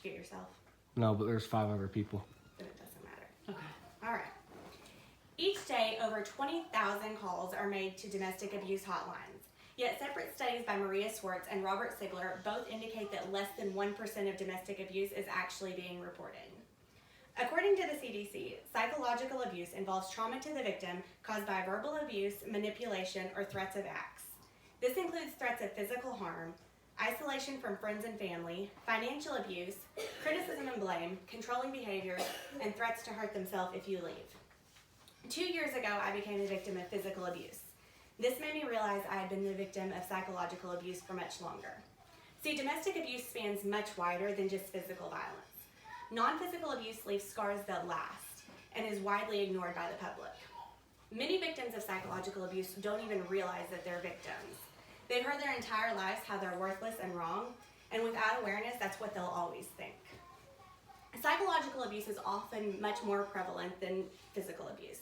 Did you get yourself? No, but there's 5 other people. Then it doesn't matter. Okay. All right. Each day, over 20,000 calls are made to domestic abuse hotlines. Yet separate studies by Maria Swartz and Robert Sigler both indicate that less than 1% of domestic abuse is actually being reported. According to the CDC, psychological abuse involves trauma to the victim caused by verbal abuse, manipulation, or threats of acts. This includes threats of physical harm, isolation from friends and family, financial abuse, criticism and blame, controlling behavior, and threats to hurt themselves if you leave. 2 years ago, I became the victim of physical abuse. This made me realize I had been the victim of psychological abuse for much longer. See, domestic abuse spans much wider than just physical violence. Non-physical abuse leaves scars that last and is widely ignored by the public. Many victims of psychological abuse don't even realize that they're victims. They've heard their entire lives how they're worthless and wrong, and without awareness, that's what they'll always think. Psychological abuse is often much more prevalent than physical abuse.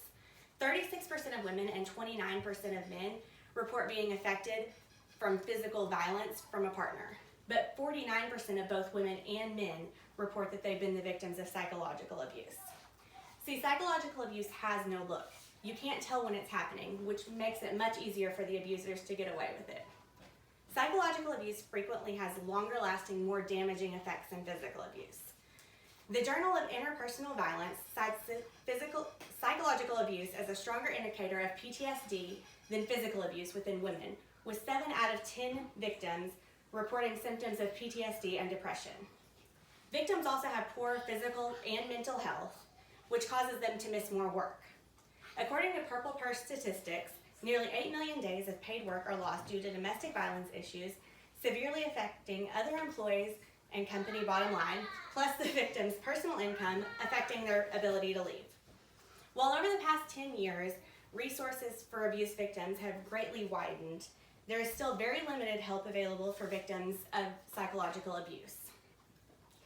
36% of women and 29% of men report being affected from physical violence from a partner, but 49% of both women and men report that they've been the victims of psychological abuse. See, psychological abuse has no look. You can't tell when it's happening, which makes it much easier for the abusers to get away with it. Psychological abuse frequently has longer lasting, more damaging effects than physical abuse. The Journal of Interpersonal Violence cites psychological abuse as a stronger indicator of PTSD than physical abuse within women, with 7 out of 10 victims reporting symptoms of PTSD and depression. Victims also have poor physical and mental health, which causes them to miss more work. According to Purple Purse statistics, nearly 8 million days of paid work are lost due to domestic violence issues, severely affecting other employees and company bottom line, plus the victim's personal income, affecting their ability to leave. While over the past 10 years, resources for abuse victims have greatly widened, there is still very limited help available for victims of psychological abuse.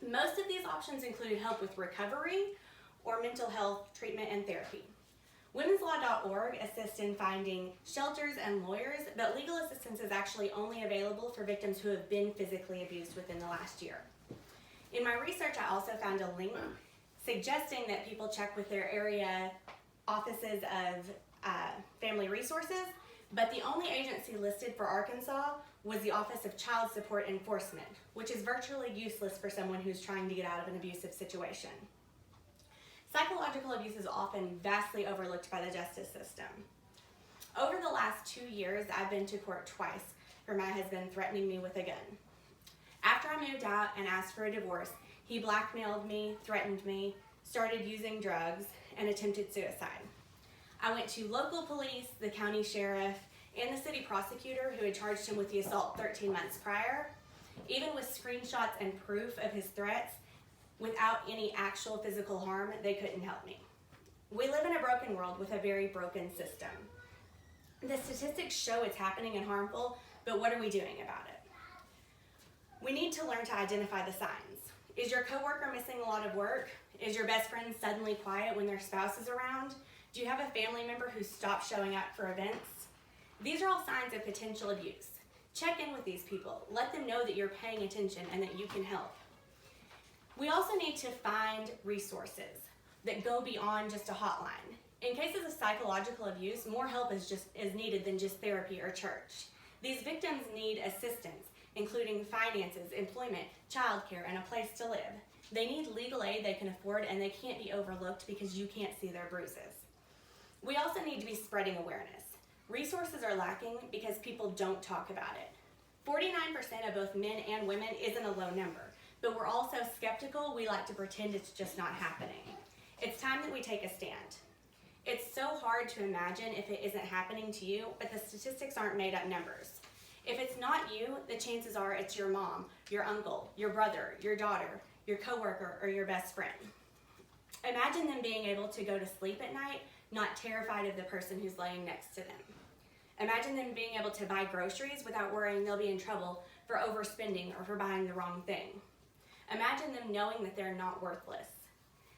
Most of these options include help with recovery or mental health treatment and therapy. Women'sLaw.org assists in finding shelters and lawyers, but legal assistance is actually only available for victims who have been physically abused within the last year. In my research, I also found a link suggesting that people check with their area offices of family resources, but the only agency listed for Arkansas was the Office of Child Support Enforcement, which is virtually useless for someone who's trying to get out of an abusive situation. Psychological abuse is often vastly overlooked by the justice system. Over the last 2 years, I've been to court twice for my husband threatening me with a gun. After I moved out and asked for a divorce, he blackmailed me, threatened me, started using drugs, and attempted suicide. I went to local police, the county sheriff, and the city prosecutor who had charged him with the assault 13 months prior. Even with screenshots and proof of his threats, without any actual physical harm, they couldn't help me. We live in a broken world with a very broken system. The statistics show it's happening and harmful, but what are we doing about it? We need to learn to identify the signs. Is your coworker missing a lot of work? Is your best friend suddenly quiet when their spouse is around? Do you have a family member who stopped showing up for events? These are all signs of potential abuse. Check in with these people. Let them know that you're paying attention and that you can help. We also need to find resources that go beyond just a hotline. In cases of psychological abuse, more help is needed than just therapy or church. These victims need assistance, including finances, employment, childcare, and a place to live. They need legal aid they can afford, and they can't be overlooked because you can't see their bruises. We also need to be spreading awareness. Resources are lacking because people don't talk about it. 49% of both men and women isn't a low number, but we're all so skeptical we like to pretend it's just not happening. It's time that we take a stand. It's so hard to imagine if it isn't happening to you, but the statistics aren't made up numbers. If it's not you, the chances are it's your mom, your uncle, your brother, your daughter, your coworker, or your best friend. Imagine them being able to go to sleep at night, not terrified of the person who's laying next to them. Imagine them being able to buy groceries without worrying they'll be in trouble for overspending or for buying the wrong thing. Imagine them knowing that they're not worthless.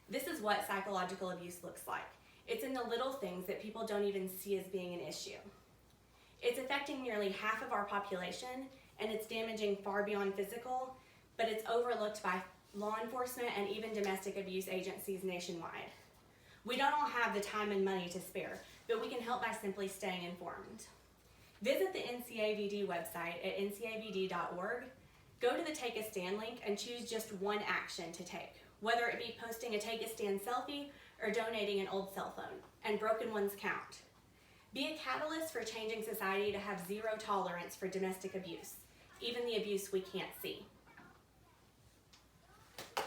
This is what psychological abuse looks like. It's in the little things that people don't even see as being an issue. It's affecting nearly half of our population, and it's damaging far beyond physical, but it's overlooked by law enforcement, and even domestic abuse agencies nationwide. We don't all have the time and money to spare, but we can help by simply staying informed. Visit the NCAVD website at ncavd.org. Go to the Take a Stand link and choose just one action to take, whether it be posting a Take a Stand selfie or donating an old cell phone, and broken ones count. Be a catalyst for changing society to have zero tolerance for domestic abuse, even the abuse we can't see.